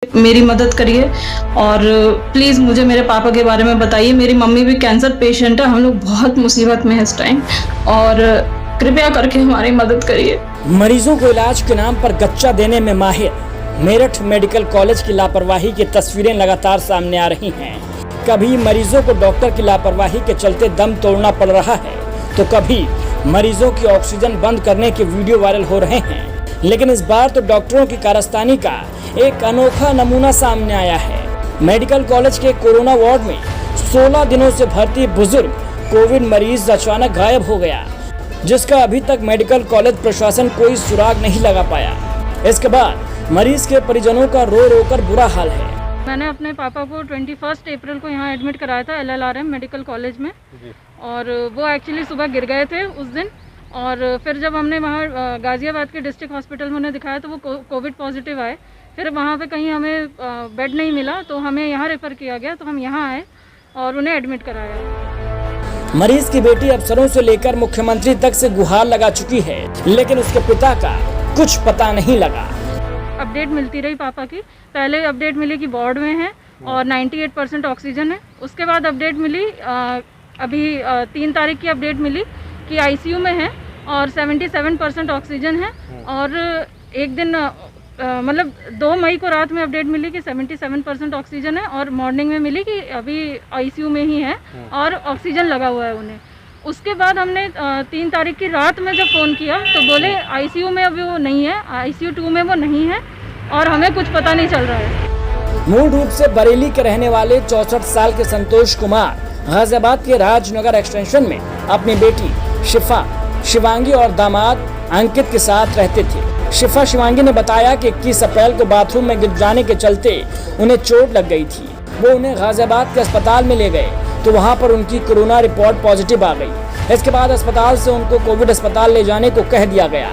मेरी मदद करिए और प्लीज़ मुझे मेरे पापा के बारे में बताइए। मेरी मम्मी भी कैंसर पेशेंट है, हम लोग बहुत मुसीबत में हैं इस टाइम और कृपया करके हमारी मदद करिए। मरीजों को इलाज के नाम पर गच्चा देने में माहिर मेरठ मेडिकल कॉलेज की लापरवाही की तस्वीरें लगातार सामने आ रही हैं। कभी मरीजों को डॉक्टर की लापरवाही के चलते दम तोड़ना पड़ रहा है, तो कभी मरीजों की ऑक्सीजन बंद करने के वीडियो वायरल हो रहे हैं। लेकिन इस बार तो डॉक्टरों की कारस्तानी का एक अनोखा नमूना सामने आया है। मेडिकल कॉलेज के कोरोना वार्ड में 16 दिनों से भर्ती बुजुर्ग कोविड मरीज अचानक गायब हो गया, जिसका अभी तक मेडिकल कॉलेज प्रशासन कोई सुराग नहीं लगा पाया। इसके बाद मरीज के परिजनों का रो रो कर बुरा हाल है। मैंने अपने पापा को 21 अप्रैल को यहाँ एडमिट कराया था LLRM मेडिकल कॉलेज में, और वो एक्चुअली सुबह गिर गए थे उस दिन। और फिर जब हमने वहाँ गाज़ियाबाद के डिस्ट्रिक्ट हॉस्पिटल में उन्हें दिखाया तो वो कोविड पॉजिटिव आए। फिर वहाँ पे कहीं हमें बेड नहीं मिला तो हमें यहाँ रेफ़र किया गया, तो हम यहाँ आए और उन्हें एडमिट कराया। मरीज की बेटी अफसरों से लेकर मुख्यमंत्री तक से गुहार लगा चुकी है, लेकिन उसके पिता का कुछ पता नहीं लगा। अपडेट मिलती रही पापा की। पहले अपडेट मिली कि वार्ड में है और 98% ऑक्सीजन है। उसके बाद अपडेट मिली अभी 3 तारीख की अपडेट मिली कि ICU में है और 77% ऑक्सीजन है। और एक दिन मतलब 2 मई को रात में अपडेट मिली कि 77% ऑक्सीजन है, और मॉर्निंग में मिली कि अभी ICU में ही है और ऑक्सीजन लगा हुआ है उन्हें। उसके बाद हमने 3 तारीख की रात में जब फ़ोन किया तो बोले ICU में अभी वो नहीं है, ICU 2 में वो नहीं है और हमें कुछ पता नहीं चल रहा है। मूल रूप से बरेली के रहने वाले 64 साल के संतोष कुमार गाजियाबाद के राजनगर एक्सटेंशन में अपनी बेटी शिफा शिवांगी और दामाद अंकित के साथ रहते थे। शिफा शिवांगी ने बताया कि 21 अप्रैल को बाथरूम में गिर जाने के चलते उन्हें चोट लग गई थी। वो उन्हें गाजियाबाद के अस्पताल में ले गए तो वहां पर उनकी कोरोना रिपोर्ट पॉजिटिव आ गई। इसके बाद अस्पताल से उनको कोविड अस्पताल ले जाने को कह दिया गया।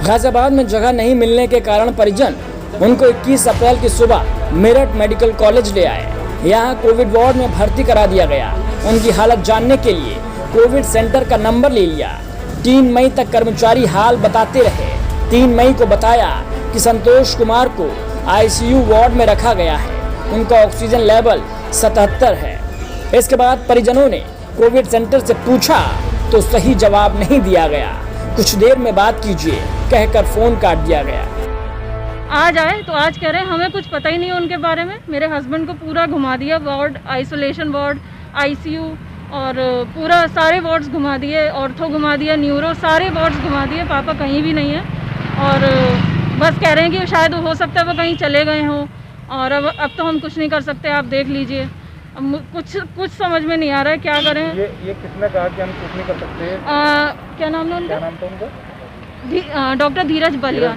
गाजियाबाद में जगह नहीं मिलने के कारण परिजन उनको 21 अप्रैल की सुबह मेरठ मेडिकल कॉलेज ले आए। यहाँ कोविड वार्ड में भर्ती करा दिया गया। उनकी हालत जानने के लिए कोविड सेंटर का नंबर ले लिया। 3 मई तक कर्मचारी हाल बताते रहे। 3 मई को बताया कि संतोष कुमार को ICU वार्ड में रखा गया है, उनका ऑक्सीजन लेवल 77 है। इसके बाद परिजनों ने कोविड सेंटर से पूछा तो सही जवाब नहीं दिया गया। कुछ देर में बात कीजिए कहकर फोन काट दिया गया। आज आए तो आज कह रहे हैं हमें कुछ पता ही नहीं है उनके बारे में। मेरे हस्बैंड को पूरा घुमा दिया, वार्ड, आइसोलेशन वार्ड, ICU और पूरा सारे वार्ड्स घुमा दिए, ऑर्थो घुमा दिया, न्यूरो, सारे वार्ड्स घुमा दिए। पापा कहीं भी नहीं है और बस कह रहे हैं कि शायद हो सकता है वो कहीं चले गए हों और अब तो हम कुछ नहीं कर सकते, आप देख लीजिए। अब कुछ समझ में नहीं आ रहा है क्या करें। ये किसने कहा कि हम कुछ नहीं कर सकते? क्या नाम है उनका? क्या नाम था उनका? डॉक्टर धीरज बलियान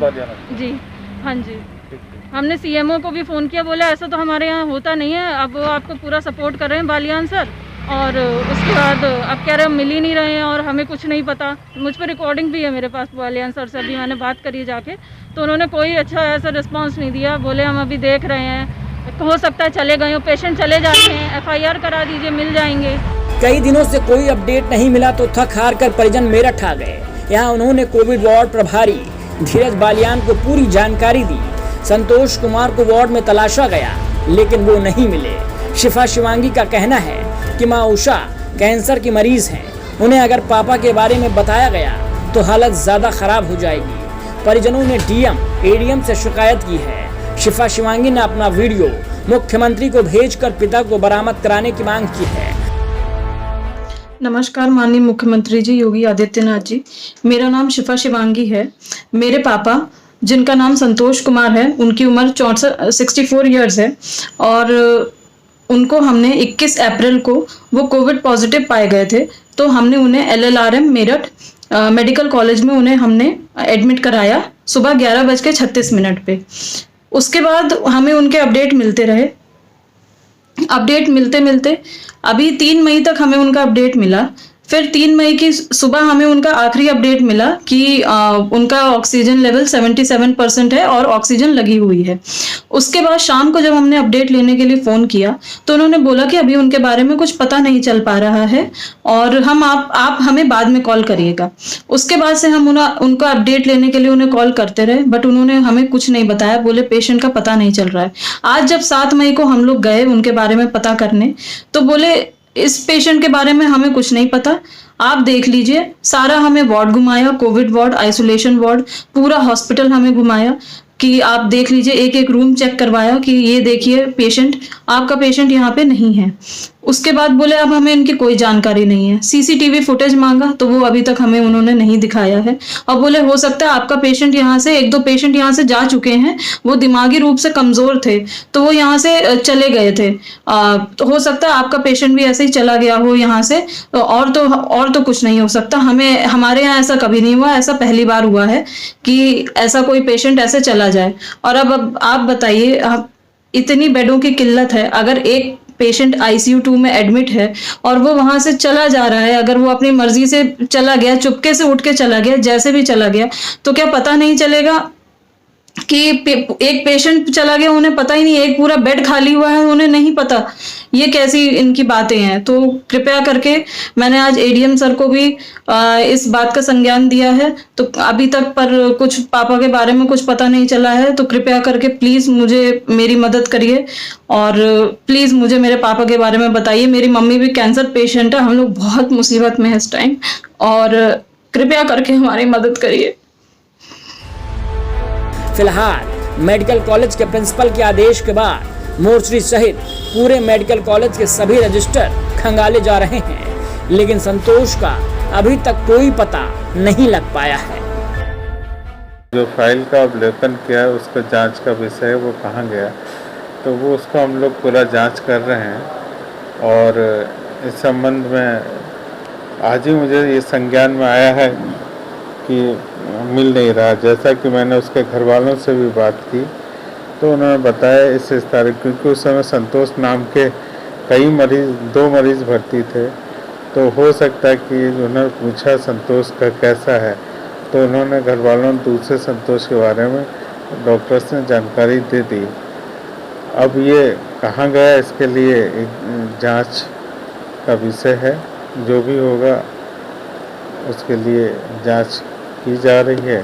जी। हाँ जी, ठीक। हमने CMO को भी फ़ोन किया, बोला ऐसा तो हमारे यहाँ होता नहीं है। अब वो आपको पूरा सपोर्ट कर रहे हैं बालियान सर, और उसके बाद अब कह रहे हैं मिल ही नहीं रहे हैं और हमें कुछ नहीं पता। मुझ पर रिकॉर्डिंग भी है मेरे पास बालियान सर से, अभी मैंने बात करी जाके, तो उन्होंने कोई अच्छा ऐसा रिस्पांस नहीं दिया। बोले हम अभी देख रहे हैं, हो सकता है चले गए हो, पेशेंट चले जाते हैं, FIR करा दीजिए, मिल जाएंगे। कई दिनों से कोई अपडेट नहीं मिला तो थक हार कर परिजन मेरठ आ गए। यहाँ उन्होंने कोविड वार्ड प्रभारी धीरज बालियान को पूरी जानकारी दी। संतोष कुमार को वार्ड में तलाशा गया लेकिन वो नहीं मिले। शिफा शिवांगी का कहना है कि माँ उषा कैंसर की मरीज हैं, उन्हें अगर पापा के बारे में बताया गया तो हालत ज्यादा खराब हो जाएगी। परिजनों ने DM ADM से शिकायत की है। शिफा शिवांगी ने अपना वीडियो मुख्यमंत्री को भेजकर पिता को बरामद कराने की मांग की है। नमस्कार माननीय मुख्यमंत्री जी योगी आदित्यनाथ जी, मेरा नाम शिफा शिवांगी है। मेरे पापा जिनका नाम संतोष कुमार है, उनकी उम्र 64 ईयर्स है और उनको हमने 21 अप्रैल को वो कोविड पॉजिटिव पाए गए थे, तो हमने उन्हें LLRM मेरठ मेडिकल कॉलेज में उन्हें हमने एडमिट कराया सुबह 11:36 पे। उसके बाद हमें उनके अपडेट मिलते रहे। अपडेट मिलते मिलते अभी 3 मई तक हमें उनका अपडेट मिला। फिर 3 मई की सुबह हमें उनका आखिरी अपडेट मिला कि उनका ऑक्सीजन लेवल 77% है और ऑक्सीजन लगी हुई है। उसके बाद शाम को जब हमने अपडेट लेने के लिए फ़ोन किया तो उन्होंने बोला कि अभी उनके बारे में कुछ पता नहीं चल पा रहा है और आप हमें बाद में कॉल करिएगा। उसके बाद से हम उनका अपडेट लेने के लिए उन्हें कॉल करते रहे, बट उन्होंने हमें कुछ नहीं बताया, बोले पेशेंट का पता नहीं चल रहा है। आज जब 7 मई को हम लोग गए उनके बारे में पता करने तो बोले इस पेशेंट के बारे में हमें कुछ नहीं पता, आप देख लीजिए। सारा हमें वार्ड घुमाया, कोविड वार्ड, आइसोलेशन वार्ड, पूरा हॉस्पिटल हमें घुमाया कि आप देख लीजिए, एक एक रूम चेक करवाया कि ये देखिए पेशेंट, आपका पेशेंट यहाँ पे नहीं है। उसके बाद बोले अब हमें इनकी कोई जानकारी नहीं है। सीसीटीवी फुटेज मांगा तो वो अभी तक हमें उन्होंने नहीं दिखाया है और बोले हो सकता है आपका पेशेंट यहाँ से, 1-2 पेशेंट यहाँ से जा चुके हैं, वो दिमागी रूप से कमजोर थे तो वो यहाँ से चले गए थे, तो हो सकता है आपका पेशेंट भी ऐसे ही चला गया हो यहाँ से, और तो कुछ नहीं हो सकता। हमारे यहाँ ऐसा कभी नहीं हुआ, ऐसा पहली बार हुआ है कि ऐसा कोई पेशेंट ऐसे चला जाए। और अब आप बताइए, आप इतनी बेडों की किल्लत है, अगर एक पेशेंट आईसीयू 2 में एडमिट है और वो वहां से चला जा रहा है, अगर वो अपनी मर्जी से चला गया, चुपके से उठ के चला गया, जैसे भी चला गया, तो क्या पता नहीं चलेगा कि एक पेशेंट चला गया, उन्हें पता ही नहीं, एक पूरा बेड खाली हुआ है, उन्हें नहीं पता। ये कैसी इनकी बातें हैं। तो कृपया करके मैंने आज एडीएम सर को भी इस बात का संज्ञान दिया है, तो अभी तक पर कुछ पापा के बारे में कुछ पता नहीं चला है, तो कृपया करके प्लीज मुझे मेरी मदद करिए और प्लीज मुझे मेरे पापा के बारे में बताइए। मेरी मम्मी भी कैंसर पेशेंट है, हम लोग बहुत मुसीबत में है इस टाइम, और कृपया करके हमारी मदद करिए। फिलहाल मेडिकल कॉलेज के प्रिंसिपल के आदेश के बाद मोर्चरी सहित पूरे मेडिकल कॉलेज के सभी रजिस्टर खंगाले जा रहे हैं, लेकिन संतोष का अभी तक कोई पता नहीं लग पाया है। जो फाइल का अवलोकन किया है उसका जांच का विषय है, वो कहाँ गया, तो वो उसका हम लोग पूरा जांच कर रहे हैं। और इस संबंध में आज ही मुझे ये संज्ञान में आया है कि मिल नहीं रहा। जैसा कि मैंने उसके घर वालों से भी बात की तो उन्होंने बताया इस तारीख, क्योंकि उस समय संतोष नाम के कई मरीज, 2 मरीज भर्ती थे, तो हो सकता है कि उन्होंने पूछा संतोष का कैसा है, तो उन्होंने घर वालों ने दूसरे संतोष के बारे में डॉक्टर्स ने जानकारी दे दी। अब ये कहाँ गया, इसके लिए एक जांच का विषय है, जो भी होगा उसके लिए जांच की जा रही है।